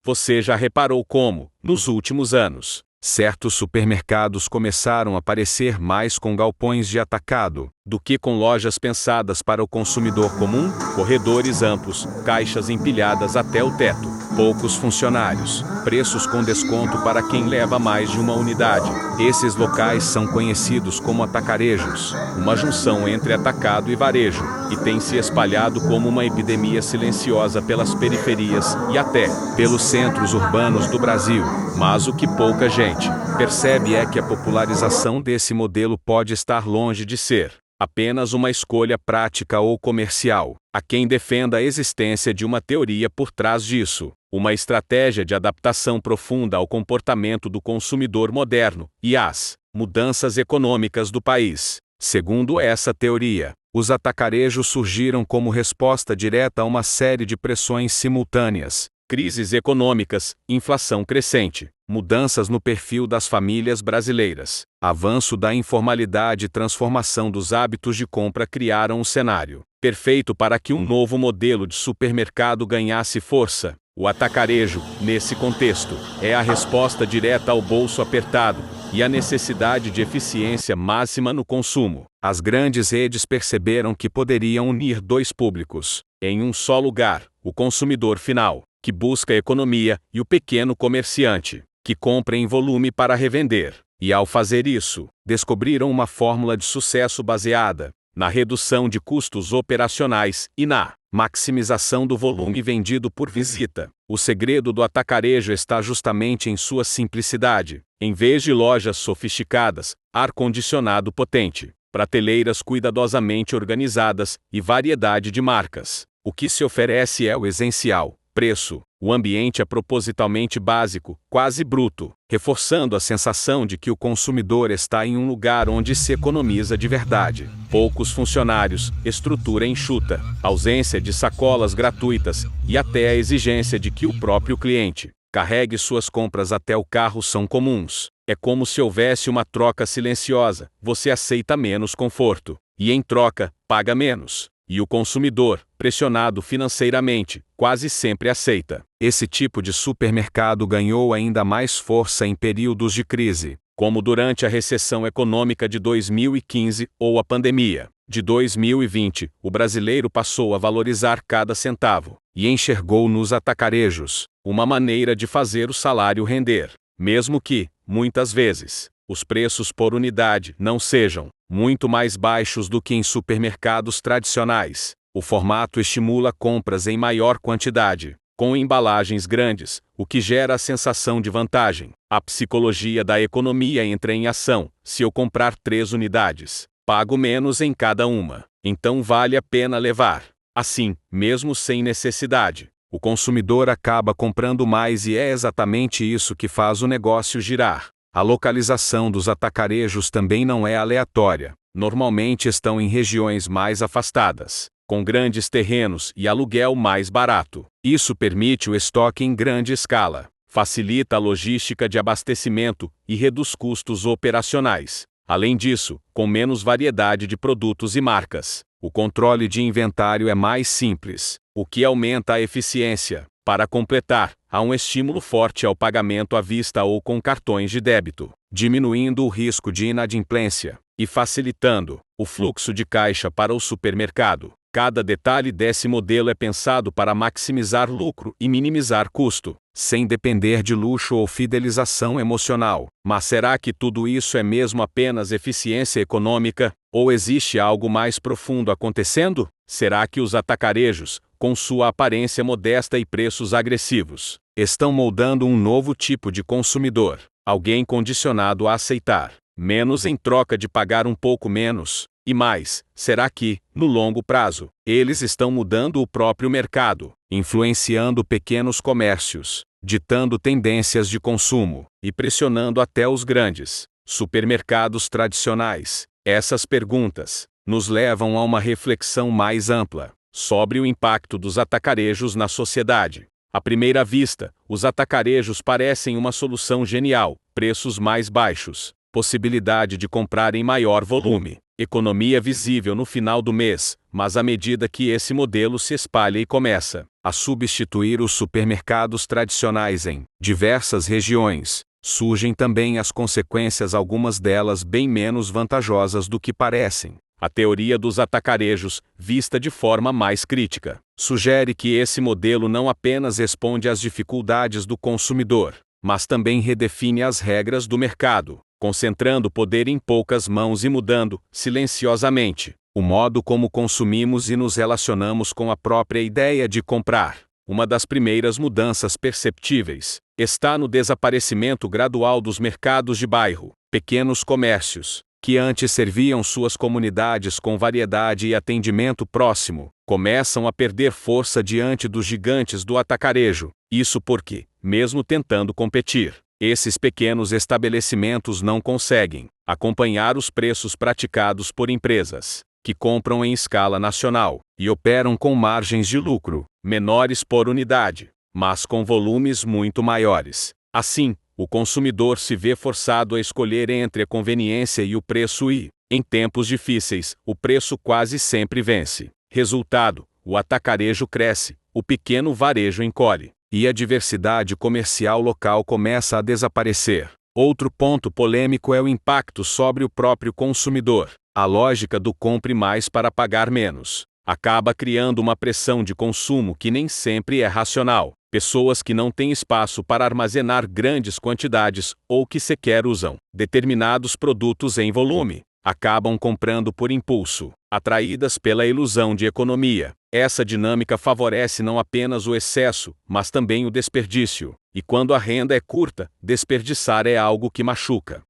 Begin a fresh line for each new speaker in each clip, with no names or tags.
Você já reparou como, nos últimos anos, certos supermercados começaram a parecer mais com galpões de atacado do que com lojas pensadas para o consumidor comum? Corredores amplos, caixas empilhadas até o teto, poucos funcionários, preços com desconto para quem leva mais de uma unidade. Esses locais são conhecidos como atacarejos, uma junção entre atacado e varejo, e tem se espalhado como uma epidemia silenciosa pelas periferias e até pelos centros urbanos do Brasil. Mas o que pouca gente percebe é que a popularização desse modelo pode estar longe de ser apenas uma escolha prática ou comercial. Há quem defenda a existência de uma teoria por trás disso, uma estratégia de adaptação profunda ao comportamento do consumidor moderno e às mudanças econômicas do país. Segundo essa teoria, os atacarejos surgiram como resposta direta a uma série de pressões simultâneas: crises econômicas, inflação crescente, mudanças no perfil das famílias brasileiras, avanço da informalidade e transformação dos hábitos de compra criaram um cenário perfeito para que um novo modelo de supermercado ganhasse força. O atacarejo, nesse contexto, é a resposta direta ao bolso apertado e à necessidade de eficiência máxima no consumo. As grandes redes perceberam que poderiam unir dois públicos em um só lugar: o consumidor final, que busca economia, e o pequeno comerciante, que compra em volume para revender. E ao fazer isso, descobriram uma fórmula de sucesso baseada na redução de custos operacionais e na maximização do volume vendido por visita. O segredo do atacarejo está justamente em sua simplicidade. Em vez de lojas sofisticadas, ar-condicionado potente, prateleiras cuidadosamente organizadas e variedade de marcas, o que se oferece é o essencial: preço. O ambiente é propositalmente básico, quase bruto, reforçando a sensação de que o consumidor está em um lugar onde se economiza de verdade. Poucos funcionários, estrutura enxuta, ausência de sacolas gratuitas e até a exigência de que o próprio cliente carregue suas compras até o carro são comuns. É como se houvesse uma troca silenciosa: você aceita menos conforto e, em troca, paga menos. E o consumidor, pressionado financeiramente, quase sempre aceita. Esse tipo de supermercado ganhou ainda mais força em períodos de crise, como durante a recessão econômica de 2015 ou a pandemia de 2020. O brasileiro passou a valorizar cada centavo e enxergou nos atacarejos uma maneira de fazer o salário render, mesmo que, muitas vezes, os preços por unidade não sejam muito mais baixos do que em supermercados tradicionais. O formato estimula compras em maior quantidade, com embalagens grandes, o que gera a sensação de vantagem. A psicologia da economia entra em ação: se eu comprar 3 unidades, pago menos em cada uma, então vale a pena levar. Assim, mesmo sem necessidade, o consumidor acaba comprando mais, e é exatamente isso que faz o negócio girar. A localização dos atacarejos também não é aleatória. Normalmente estão em regiões mais afastadas, com grandes terrenos e aluguel mais barato. Isso permite o estoque em grande escala, facilita a logística de abastecimento e reduz custos operacionais. Além disso, com menos variedade de produtos e marcas, o controle de inventário é mais simples, o que aumenta a eficiência. Para completar, há um estímulo forte ao pagamento à vista ou com cartões de débito, diminuindo o risco de inadimplência e facilitando o fluxo de caixa para o supermercado. Cada detalhe desse modelo é pensado para maximizar lucro e minimizar custo, sem depender de luxo ou fidelização emocional. Mas será que tudo isso é mesmo apenas eficiência econômica? Ou existe algo mais profundo acontecendo? Será que os atacarejos, com sua aparência modesta e preços agressivos, estão moldando um novo tipo de consumidor? Alguém condicionado a aceitar menos em troca de pagar um pouco menos? E mais, será que, no longo prazo, eles estão mudando o próprio mercado, influenciando pequenos comércios, ditando tendências de consumo e pressionando até os grandes supermercados tradicionais? Essas perguntas nos levam a uma reflexão mais ampla sobre o impacto dos atacarejos na sociedade. À primeira vista, os atacarejos parecem uma solução genial: preços mais baixos, possibilidade de comprar em maior volume, economia visível no final do mês, mas à medida que esse modelo se espalha e começa a substituir os supermercados tradicionais em diversas regiões, surgem também as consequências, algumas delas bem menos vantajosas do que parecem. A teoria dos atacarejos, vista de forma mais crítica, sugere que esse modelo não apenas responde às dificuldades do consumidor, mas também redefine as regras do mercado, concentrando poder em poucas mãos e mudando, silenciosamente, o modo como consumimos e nos relacionamos com a própria ideia de comprar. Uma das primeiras mudanças perceptíveis está no desaparecimento gradual dos mercados de bairro. Pequenos comércios, que antes serviam suas comunidades com variedade e atendimento próximo, começam a perder força diante dos gigantes do atacarejo. Isso porque, mesmo tentando competir, esses pequenos estabelecimentos não conseguem acompanhar os preços praticados por empresas que compram em escala nacional e operam com margens de lucro menores por unidade, mas com volumes muito maiores. Assim, o consumidor se vê forçado a escolher entre a conveniência e o preço e, em tempos difíceis, o preço quase sempre vence. Resultado: o atacarejo cresce, o pequeno varejo encolhe, e a diversidade comercial local começa a desaparecer. Outro ponto polêmico é o impacto sobre o próprio consumidor. A lógica do compre mais para pagar menos acaba criando uma pressão de consumo que nem sempre é racional. Pessoas que não têm espaço para armazenar grandes quantidades ou que sequer usam determinados produtos em volume, acabam comprando por impulso, atraídas pela ilusão de economia. Essa dinâmica favorece não apenas o excesso, mas também o desperdício. E quando a renda é curta, desperdiçar é algo que machuca.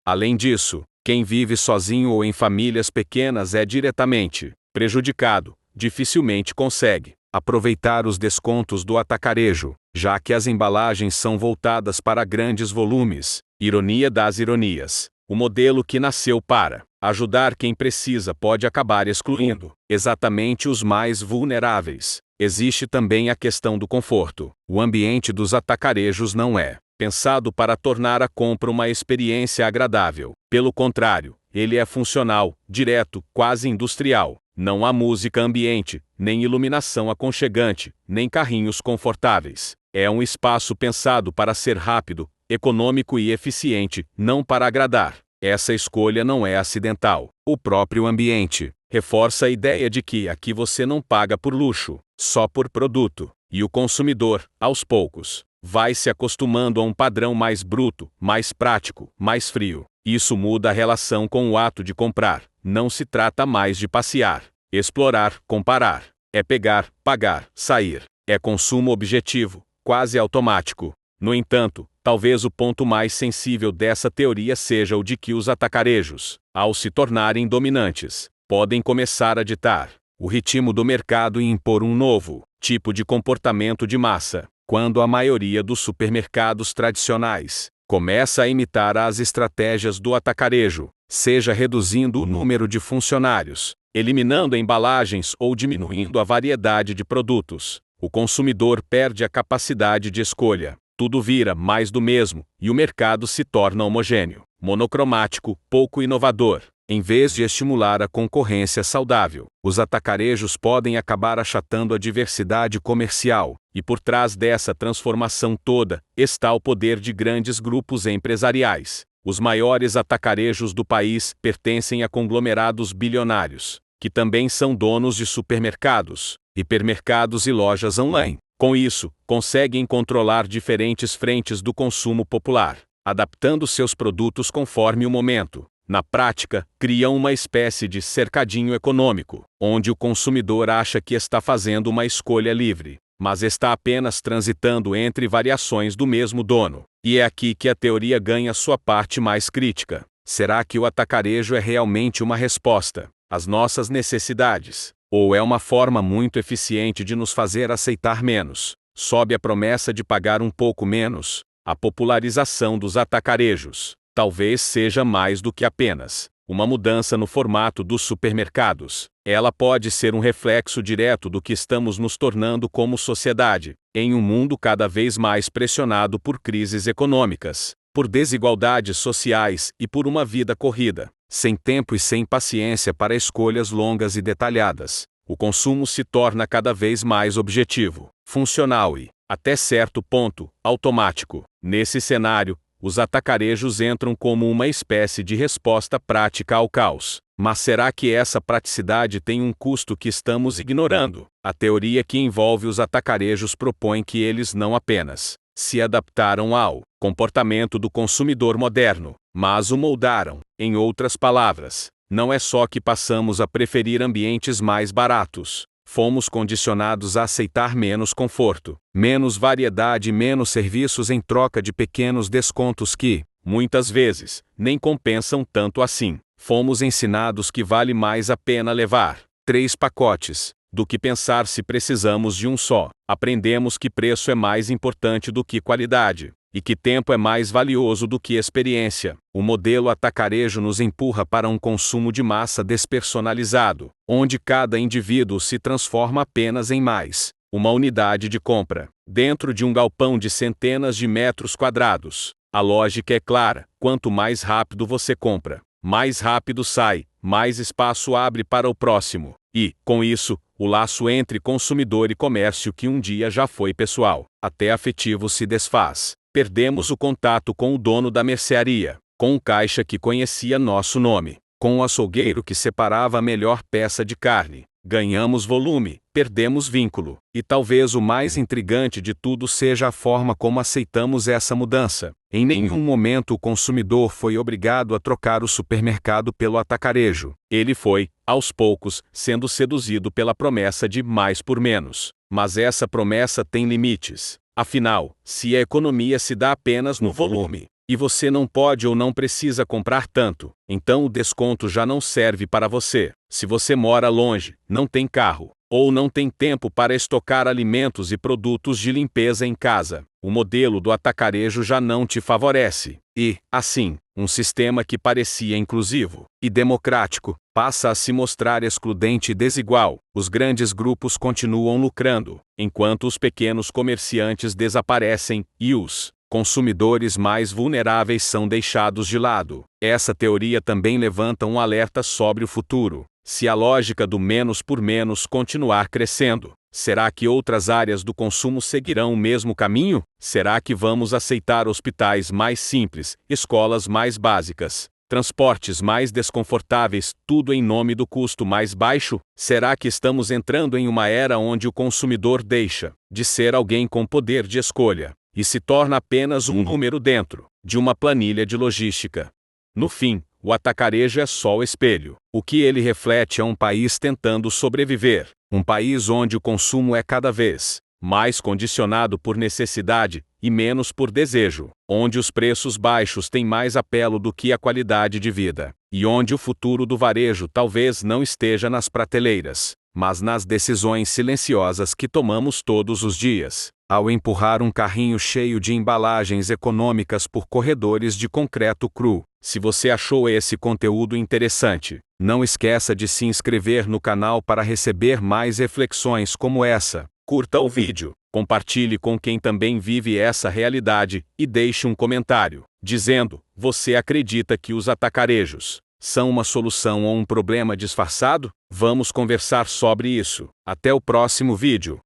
Além disso, quem vive sozinho ou em famílias pequenas é diretamente prejudicado, dificilmente consegue aproveitar os descontos do atacarejo, já que as embalagens são voltadas para grandes volumes. Ironia das ironias. O modelo que nasceu para ajudar quem precisa pode acabar excluindo exatamente os mais vulneráveis. Existe também a questão do conforto. O ambiente dos atacarejos não é pensado para tornar a compra uma experiência agradável. Pelo contrário, ele é funcional, direto, quase industrial. Não há música ambiente, nem iluminação aconchegante, nem carrinhos confortáveis. É um espaço pensado para ser rápido, econômico e eficiente, não para agradar. Essa escolha não é acidental. O próprio ambiente reforça a ideia de que aqui você não paga por luxo, só por produto. E o consumidor, aos poucos, vai se acostumando a um padrão mais bruto, mais prático, mais frio. Isso muda a relação com o ato de comprar. Não se trata mais de passear, explorar, comparar. É pegar, pagar, sair. É consumo objetivo, quase automático. No entanto, talvez o ponto mais sensível dessa teoria seja o de que os atacarejos, ao se tornarem dominantes, podem começar a ditar o ritmo do mercado e impor um novo tipo de comportamento de massa. Quando a maioria dos supermercados tradicionais começa a imitar as estratégias do atacarejo, seja reduzindo o número de funcionários, eliminando embalagens ou diminuindo a variedade de produtos, o consumidor perde a capacidade de escolha. Tudo vira mais do mesmo, e o mercado se torna homogêneo, monocromático, pouco inovador. Em vez de estimular a concorrência saudável, os atacarejos podem acabar achatando a diversidade comercial, e por trás dessa transformação toda, está o poder de grandes grupos empresariais. Os maiores atacarejos do país pertencem a conglomerados bilionários, que também são donos de supermercados, hipermercados e lojas online. Com isso, conseguem controlar diferentes frentes do consumo popular, adaptando seus produtos conforme o momento. Na prática, criam uma espécie de cercadinho econômico, onde o consumidor acha que está fazendo uma escolha livre, mas está apenas transitando entre variações do mesmo dono. E é aqui que a teoria ganha sua parte mais crítica. Será que o atacarejo é realmente uma resposta às nossas necessidades? Ou é uma forma muito eficiente de nos fazer aceitar menos, sob a promessa de pagar um pouco menos? A popularização dos atacarejos talvez seja mais do que apenas uma mudança no formato dos supermercados. Ela pode ser um reflexo direto do que estamos nos tornando como sociedade, em um mundo cada vez mais pressionado por crises econômicas, por desigualdades sociais e por uma vida corrida. sem tempo e sem paciência para escolhas longas e detalhadas. O consumo se torna cada vez mais objetivo, funcional e, até certo ponto, automático. Nesse cenário, os atacarejos entram como uma espécie de resposta prática ao caos. Mas será que essa praticidade tem um custo que estamos ignorando? A teoria que envolve os atacarejos propõe que eles não apenas se adaptaram ao comportamento do consumidor moderno, mas o moldaram. Em outras palavras, não é só que passamos a preferir ambientes mais baratos. Fomos condicionados a aceitar menos conforto, menos variedade e menos serviços em troca de pequenos descontos que, muitas vezes, nem compensam tanto assim. Fomos ensinados que vale mais a pena levar 3 pacotes do que pensar se precisamos de um só. Aprendemos que preço é mais importante do que qualidade, e que tempo é mais valioso do que experiência. O modelo atacarejo nos empurra para um consumo de massa despersonalizado, onde cada indivíduo se transforma apenas em mais uma unidade de compra, dentro de um galpão de centenas de metros quadrados. A lógica é clara: quanto mais rápido você compra, mais rápido sai, mais espaço abre para o próximo. E, com isso, o laço entre consumidor e comércio, que um dia já foi pessoal, até afetivo, se desfaz. Perdemos o contato com o dono da mercearia, com o caixa que conhecia nosso nome, com o açougueiro que separava a melhor peça de carne. Ganhamos volume, perdemos vínculo. E talvez o mais intrigante de tudo seja a forma como aceitamos essa mudança. Em nenhum momento o consumidor foi obrigado a trocar o supermercado pelo atacarejo. Ele foi, aos poucos, sendo seduzido pela promessa de mais por menos. Mas essa promessa tem limites. Afinal, se a economia se dá apenas no volume, e você não pode ou não precisa comprar tanto, então o desconto já não serve para você. Se você mora longe, não tem carro, ou não tem tempo para estocar alimentos e produtos de limpeza em casa, o modelo do atacarejo já não te favorece. E, assim, um sistema que parecia inclusivo e democrático passa a se mostrar excludente e desigual. Os grandes grupos continuam lucrando, enquanto os pequenos comerciantes desaparecem, e os consumidores mais vulneráveis são deixados de lado. Essa teoria também levanta um alerta sobre o futuro. Se a lógica do menos por menos continuar crescendo, será que outras áreas do consumo seguirão o mesmo caminho? Será que vamos aceitar hospitais mais simples, escolas mais básicas, transportes mais desconfortáveis, tudo em nome do custo mais baixo? Será que estamos entrando em uma era onde o consumidor deixa de ser alguém com poder de escolha e se torna apenas um número dentro de uma planilha de logística? No fim, o atacarejo é só o espelho. O que ele reflete é um país tentando sobreviver, um país onde o consumo é cada vez mais condicionado por necessidade e menos por desejo, onde os preços baixos têm mais apelo do que a qualidade de vida, e onde o futuro do varejo talvez não esteja nas prateleiras, mas nas decisões silenciosas que tomamos todos os dias, ao empurrar um carrinho cheio de embalagens econômicas por corredores de concreto cru. Se você achou esse conteúdo interessante, não esqueça de se inscrever no canal para receber mais reflexões como essa. Curta o vídeo, compartilhe com quem também vive essa realidade e deixe um comentário dizendo: você acredita que os atacarejos são uma solução ou um problema disfarçado? Vamos conversar sobre isso. Até o próximo vídeo.